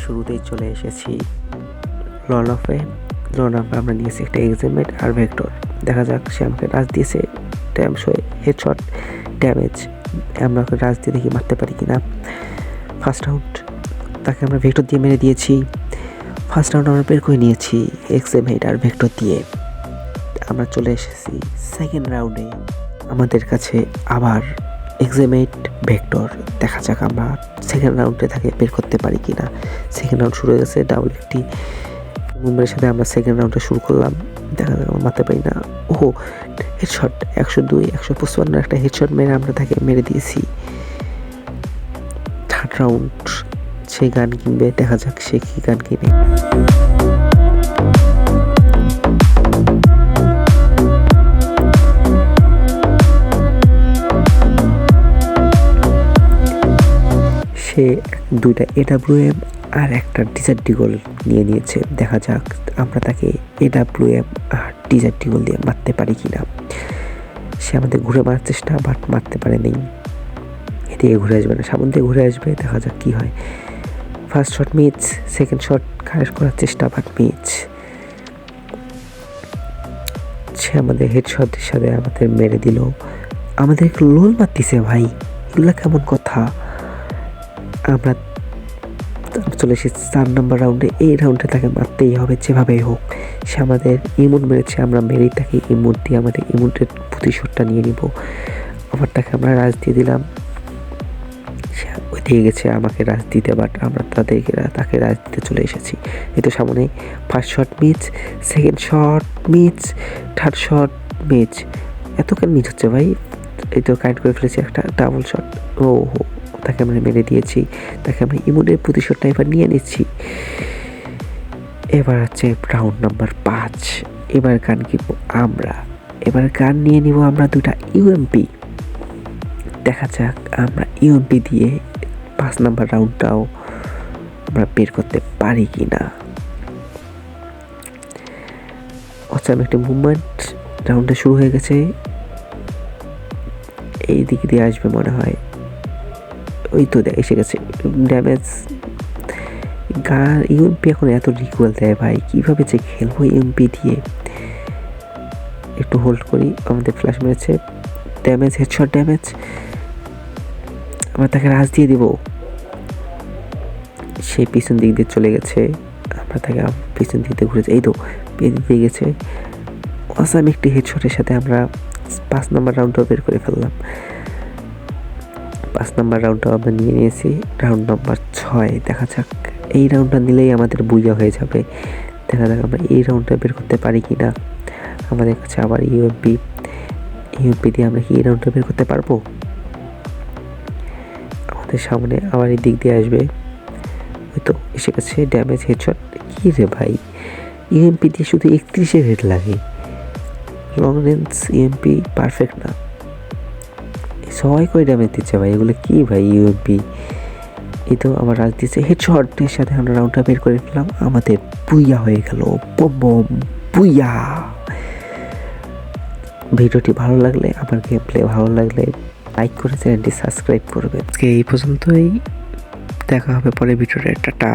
শুরুতেই চলে এসেছি লর্ড অফে আমরা নিয়েছি একটা এক্সামেট আর ভেক্টর। দেখা যাক সে আমাকে রাজ দিয়েছে, ড্যামেজ হয়ে হেডশট ড্যামেজ। আমরা ওকে রাজ দিয়ে দেখি মারতে পারি কিনা। ফার্স্ট রাউন্ড তাকে আমরা ভেক্টর দিয়ে মেরে দিয়েছি। ফার্স্ট রাউন্ড আমরা বের করে নিয়েছি এক্সামেট আর ভেক্টর দিয়ে। আমরা চলে এসেছি সেকেন্ড রাউন্ডে। আমাদের কাছে আবার এক্সামেট ভেক্টর। দেখা যাক আমরা সেকেন্ড রাউন্ডে তাকে বের করতে পারি কিনা। সেকেন্ড রাউন্ড শুরু হয়ে গেছে। ডাবল একটি মুম্বাইয়ের সাথে আমরা সেকেন্ড রাউন্ডে শুরু করলাম। দেখা যাক আমরা মারতে পারি না। ওহো, হেডশট 102 155 একটা হেডশট মেরে আমরা তাকে মেরে দিয়েছি। থার্ড রাউন্ড সে গান কিনবে। দেখা যাক সে কি গান কিনে। সে দুইটা AWM আর একটা ডিজার্ট ডিগল নিয়ে নিয়েছে। দেখা যাক আমরা তাকে AWM আর ডিজার্ট ডিগল দিয়ে মারতে পারি কিনা। সে আমাদের ঘুরে মারার চেষ্টা, বাট মারতে পারেনি। এদিকে ঘুরে আসবে না, সামনে দিয়ে ঘুরে আসবে। দেখা যাক কি হয়। First shot miss, second shot correct করার চেষ্টা, বাট মিস। সে আমাদের হেডশটের সাথে আমাদের মেরে দিল। আমাদের লোল মারতেছে ভাই, এগুলো কেমন কথা। আমরা চলে এসেছি 4 নম্বর রাউন্ডে। এই রাউন্ডে তাকে মারতেই হবে যেভাবেই হোক। সে আমাদের ইমুন মেরেছে, আমরা মেরেই তাকে ইমুন দিয়ে আমাদের ইমুনের প্রতিশোধটা নিয়ে নিব। আবার তাকে আমরা রাজ দিয়ে দিলাম। সে ওই দিয়ে গেছে আমাকে রাজ দিতে, বাট আমরা তাকে রাজ দিতে চলে এসেছি। এই তো সামনে first shot miss, second shot miss, third shot miss. এত কেন মিস হচ্ছে ভাই। এই তো কাইন্ড করে ফেলেছি একটা ডাবল শট। ও হো, তাকে আমরা মেরে দিয়েছি। তাকে আমরা ইমুনের প্রতিশোধটা এবার নিয়ে নিচ্ছি। এবার হচ্ছে রাউন্ড নাম্বার 5। এবার গান কিনবো আমরা। এবার গান নিয়ে নিব আমরা দুটা UMP। দেখা যাক আমরা UMP দিয়ে 5 নাম্বার রাউন্ডটাও আমরা বের করতে পারি কিনা। অচাম একটি মুভমেন্ট, রাউন্ডটা শুরু হয়ে গেছে। এই দিক দিয়ে আসবে মনে হয়। ওই তো এসে গেছে। ড্যামেজ গান। UMP এখন এত রিকোয়েল দেয় ভাই, কিভাবে যে খেলবো UMP দিয়ে। একটু হোল্ড করি, আমাদের ফ্ল্যাশ মেরেছে। Damage, headshot damage. আমরা তাকে রাজ দিয়ে দিব। সে পিছন দিক দিয়ে চলে গেছে। আমরা তাকে পিছন দিক দিয়ে ঘুরেছি। এই তো দিয়ে গেছে। অসাম একটি হেডশটের সাথে আমরা 5 নম্বর রাউন্ডটাও বের করে ফেললাম। 5 নম্বর রাউন্ডটাও আমরা নিয়ে নিয়েছি। Round number 6। দেখা যাক এই রাউন্ডটা নিলেই আমাদের বুঝা হয়ে যাবে। দেখা যাক আমরা এই রাউন্ডটা বের করতে পারি কি না। আমাদের কাছে আবার UMP দিয়ে আমরা কি এই রাউন্ডটা বের করতে পারবো। আমাদের সামনে আবার এই দিক দিয়ে আসবে। হয়তো এসে গেছে। Damage, headshot. কি রে ভাই, UMP দিয়ে শুধু 31-এর হেড লাগে। লং রেঞ্জ UMP পারফেক্ট না। সবাই করে ড্যামেজ দিচ্ছে ভাই, এগুলো কি ভাই UMP। এই তো আমার রাজ দিচ্ছে। হেডশটের সাথে আমরা রাউন্ডটা বের করে ফেললাম। আমাদের বুইয়া হয়ে গেল। বম বম বুইয়া। ভিডিওটি ভালো লাগলে, আমার গেম প্লে ভালো লাগলে লাইক করে চ্যানেলটি সাবস্ক্রাইব করবেন। আজকে এই পর্যন্তই, দেখা হবে পরে ভিডিওতে। টাটা।